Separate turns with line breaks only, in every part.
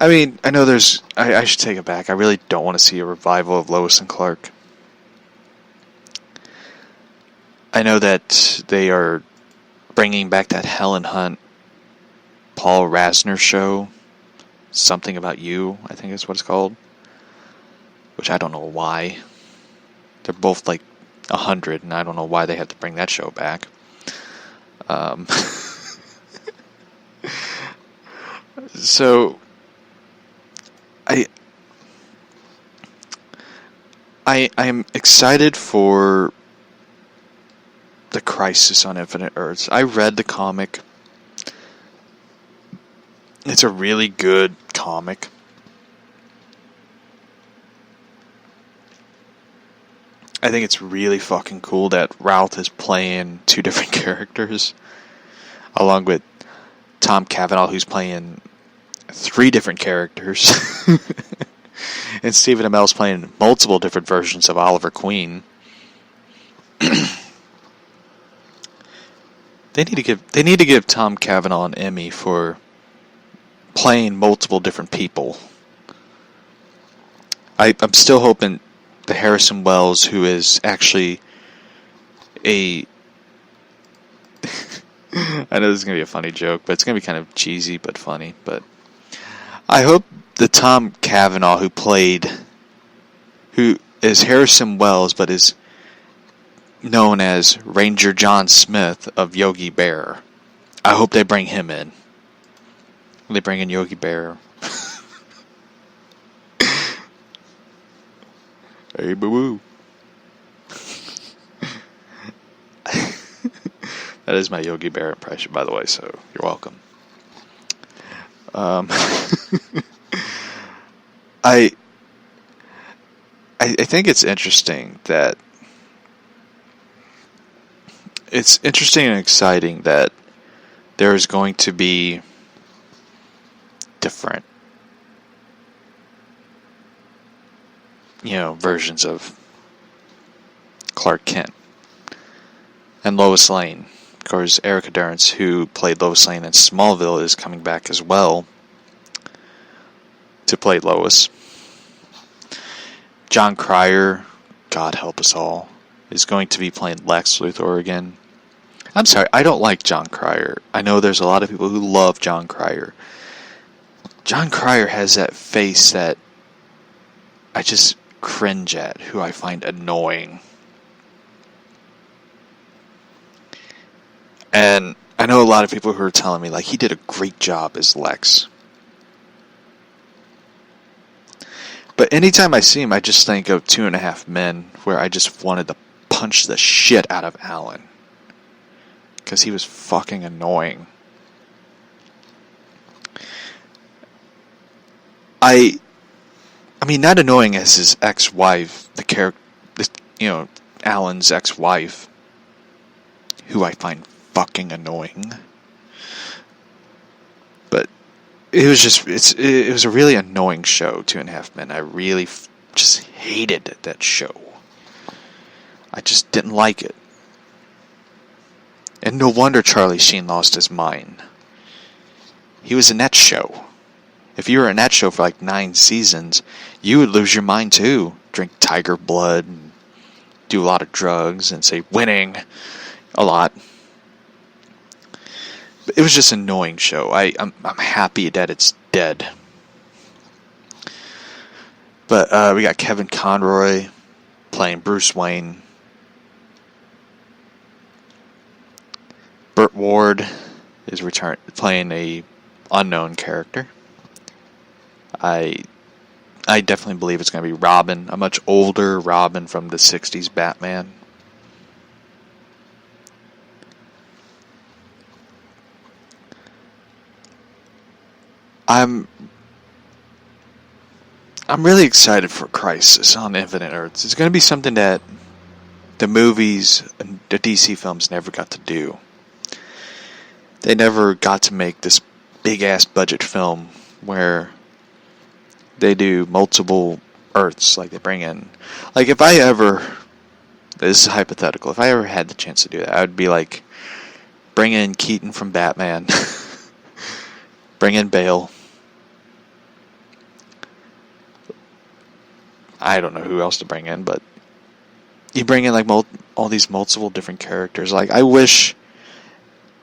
I mean, I know there's... I should take it back. I really don't want to see a revival of Lois and Clark. I know that they are bringing back that Helen Hunt, Paul Rasner show. Something About You, I think is what it's called. Which I don't know why. They're both like 100, and I don't know why they had to bring that show back. So... I'm excited for the Crisis on Infinite Earths. I read the comic. It's a really good comic. I think it's really fucking cool that Routh is playing two different characters, along with Tom Cavanaugh, who's playing three different characters. And Stephen Amell's playing multiple different versions of Oliver Queen. They need to give Tom Cavanaugh an Emmy for playing multiple different people. I'm still hoping the Harrison Wells, who is actually a... I know this is going to be a funny joke, but it's going to be kind of cheesy but funny. But I hope the Tom Cavanaugh who is Harrison Wells, but is known as Ranger John Smith of Yogi Bear. I hope they bring him in. They bring in Yogi Bear. Hey, boo-boo. That is my Yogi Bear impression, by the way, so you're welcome. I think it's interesting that... It's interesting and exciting that there is going to be different, versions of Clark Kent and Lois Lane. Of course, Erica Durance, who played Lois Lane in Smallville, is coming back as well to play Lois. John Cryer, God help us all, is going to be playing Lex Luthor again. I'm sorry, I don't like John Cryer. I know there's a lot of people who love John Cryer. John Cryer has that face that I just cringe at, who I find annoying. And I know a lot of people who are telling me, he did a great job as Lex. But anytime I see him, I just think of 2.5 Men, where I just wanted to punch the shit out of Alan. Because he was fucking annoying. I mean, not annoying as his ex-wife, the character, Alan's ex-wife, who I find fucking annoying. But it was a really annoying show, 2.5 Men. I really just hated that show. I just didn't like it. And no wonder Charlie Sheen lost his mind. He was in that show. If you were in that show for 9 seasons, you would lose your mind too. Drink tiger blood, and do a lot of drugs, and say winning a lot. But it was just an annoying show. I'm happy that it's dead. But we got Kevin Conroy playing Bruce Wayne. Burt Ward is playing a unknown character. I definitely believe it's going to be Robin, a much older Robin from the 60s Batman. I'm really excited for Crisis on Infinite Earths. It's going to be something that the movies and the DC films never got to do. They never got to make this big-ass budget film where they do multiple Earths, they bring in... if I ever... This is hypothetical. If I ever had the chance to do that, I would be bring in Keaton from Batman. Bring in Bale. I don't know who else to bring in, but you bring in like all these multiple different characters. Like, I wish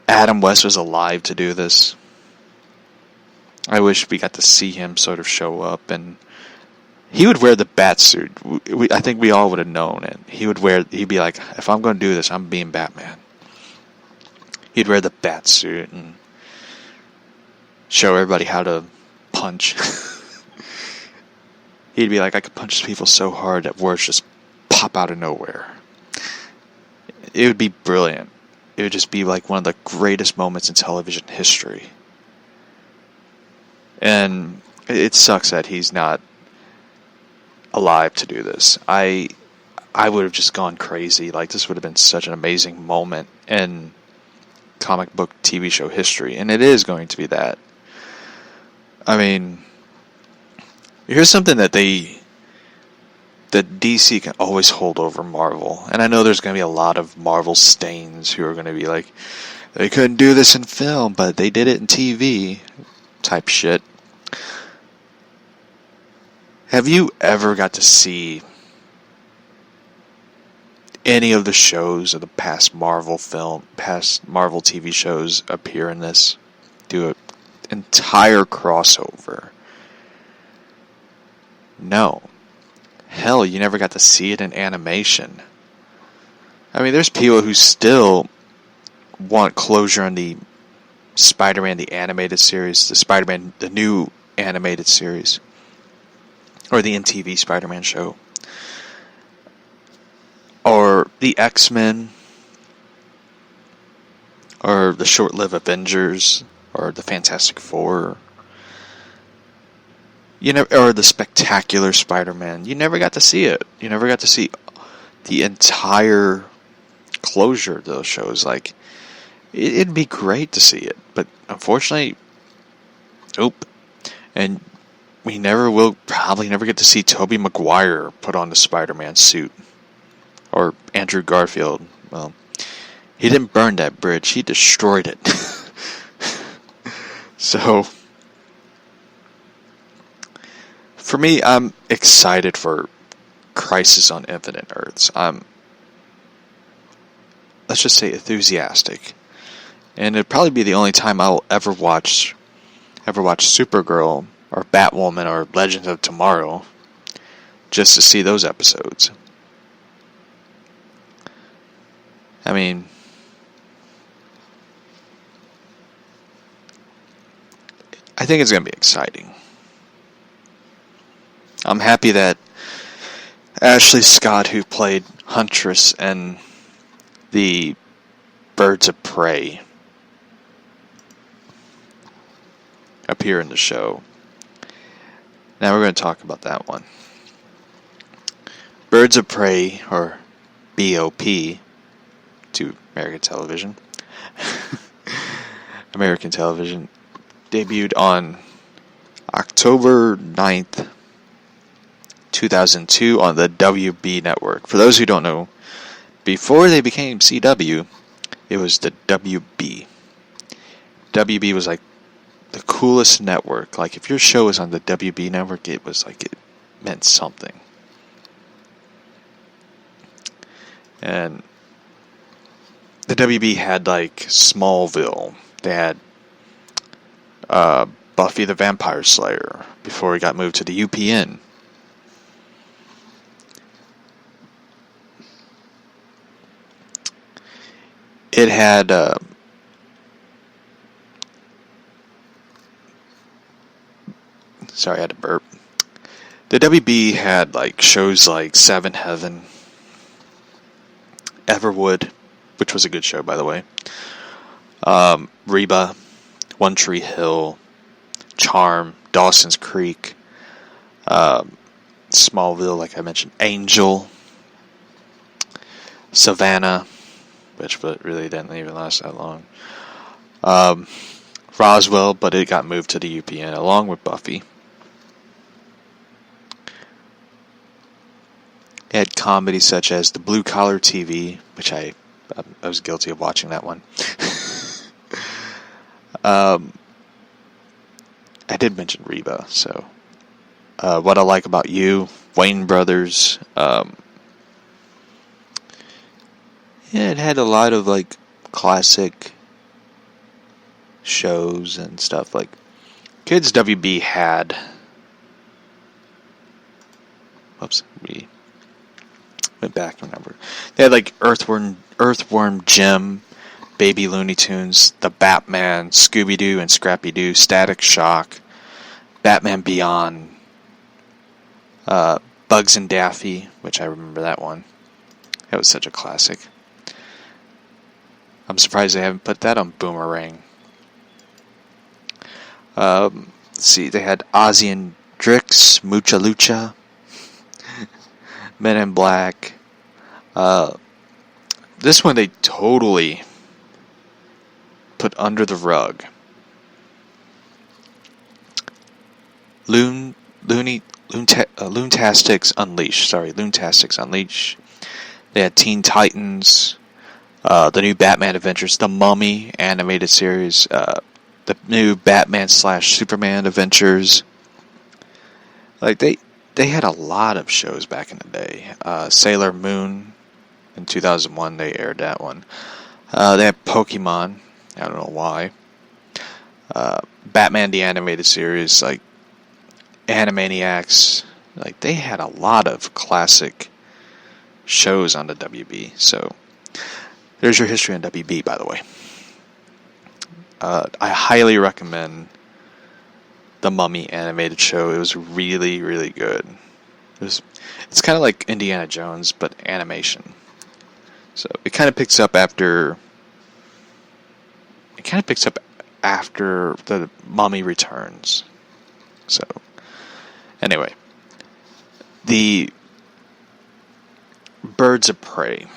Adam West was alive to do this. I wish we got to see him sort of show up, and he would wear the bat suit. I think we all would have known it. He'd be like, if I'm going to do this, I'm being Batman. He'd wear the bat suit and show everybody how to punch. He'd be like, I could punch people so hard that words just pop out of nowhere. It would be brilliant. It would just be like one of the greatest moments in television history. And it sucks that he's not alive to do this. I would have just gone crazy. Like, this would have been such an amazing moment in comic book TV show history, and it is going to be that. I mean, here's something that DC can always hold over Marvel, and I know there's going to be a lot of Marvel stains who are going to be like, they couldn't do this in film, but they did it in TV type shit. Have you ever got to see any of the shows of the past Marvel TV shows appear in this? Do an entire crossover? No. Hell, you never got to see it in animation. I mean, there's people who still want closure on the Spider-Man, the animated series, the new animated series, or the MTV Spider-Man show, or the X-Men, or the short-lived Avengers, or the Fantastic Four, or the Spectacular Spider-Man. You never got to see it. You never got to see the entire closure of those shows. Like, it'd be great to see it, but unfortunately, nope. And we probably never get to see Tobey Maguire put on the Spider-Man suit. Or Andrew Garfield. Well, he didn't burn that bridge, he destroyed it. So, for me, I'm excited for Crisis on Infinite Earths. I'm, let's just say, enthusiastic. And it'd probably be the only time I'll ever watch Supergirl or Batwoman or Legends of Tomorrow, just to see those episodes. I mean, I think it's going to be exciting. I'm happy that Ashley Scott, who played Huntress in the Birds of Prey, appear in the show. Now we're going to talk about that one. Birds of Prey, or BOP, to American television. American television debuted on October 9th, 2002 on the WB network. For those who don't know, before they became CW, it was the WB. WB was like the coolest network. Like, if your show was on the WB network, it was like, it meant something. And the WB had like Smallville. They had Buffy the Vampire Slayer before it got moved to the UPN. It had sorry, I had to burp. The WB had like shows like Seven Heaven, Everwood, which was a good show, by the way. Reba, One Tree Hill, Charm, Dawson's Creek, Smallville, like I mentioned, Angel, Savannah, which really didn't even last that long. Roswell, but it got moved to the UPN along with Buffy. It had comedies such as The Blue Collar TV, which I was guilty of watching that one. I did mention Reba, so What I Like About You, Wayne Brothers. Yeah, it had a lot of like classic shows and stuff. Like Kids WB had. Whoops, we went back. Remember, they had like Earthworm Jim, Baby Looney Tunes, The Batman, Scooby Doo and Scrappy Doo, Static Shock, Batman Beyond, Bugs and Daffy, which I remember that one. That was such a classic. I'm surprised they haven't put that on Boomerang. Let's see, they had Ozzy and Drix, Mucha Lucha, Men in Black. This one they totally put under the rug. Loontastics Unleashed. They had Teen Titans, the new Batman Adventures, the Mummy animated series, the new Batman / Superman Adventures. Like they had a lot of shows back in the day. Sailor Moon in 2001 they aired that one. They had Pokemon. I don't know why. Batman the animated series, like Animaniacs. Like they had a lot of classic shows on the WB. So there's your history on WB, by the way. I highly recommend the Mummy animated show. It was really, really good. It's kind of like Indiana Jones, but animation. So it kind of picks up after the Mummy returns. So anyway, the Birds of Prey.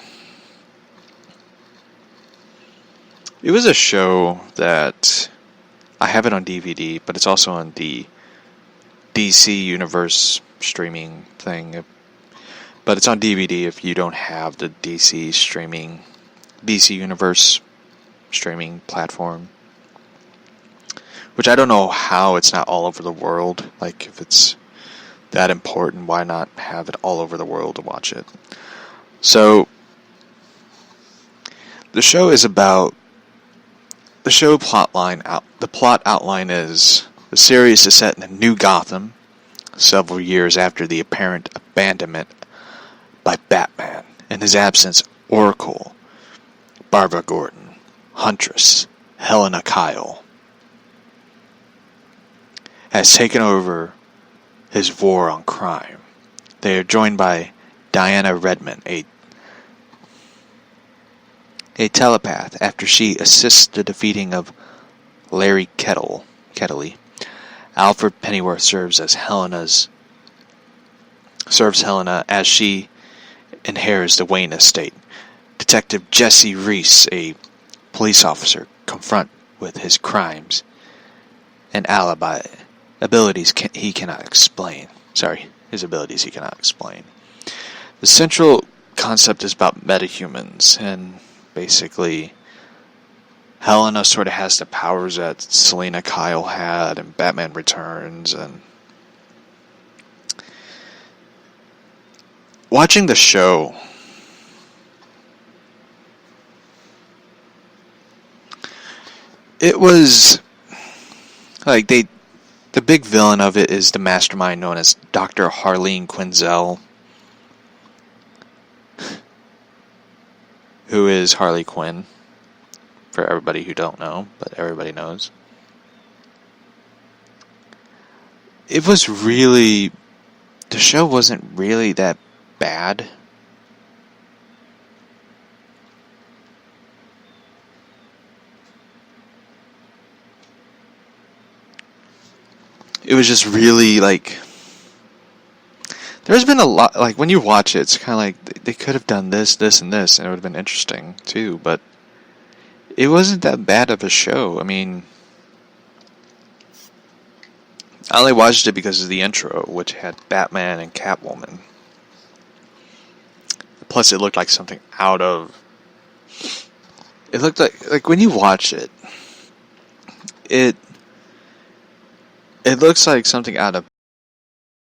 It was a show that I have it on DVD, but it's also on the DC Universe streaming thing. But it's on DVD if you don't have the DC Universe streaming platform. Which I don't know how it's not all over the world. Like, if it's that important, why not have it all over the world to watch it? So, the show is about... The plot outline is... The series is set in a new Gotham, several years after the apparent abandonment by Batman. In his absence, Oracle, Barbara Gordon, Huntress, Helena Kyle, has taken over his war on crime. They are joined by Diana Redmond, a telepath, after she assists the defeating of Larry Kettley. Alfred Pennyworth serves Helena as she inherits the Wayne estate. Detective Jesse Reese, a police officer, confronted with his crimes and alibi abilities he cannot explain. His abilities he cannot explain. The central concept is about metahumans, and basically Helena sort of has the powers that Selena Kyle had in Batman Returns. And watching the show, it was like the big villain of it is the mastermind known as Dr. Harleen Quinzel, who is Harley Quinn, for everybody who don't know, but everybody knows. The show wasn't really that bad. It was just really, like... There's been a lot... Like, when you watch it, it's kind of like... They could have done this, this, and this, and it would have been interesting, too. But it wasn't that bad of a show. I mean... I only watched it because of the intro, which had Batman and Catwoman. Plus, it looked like something out of... It looked like when you watch it... It looks like something out of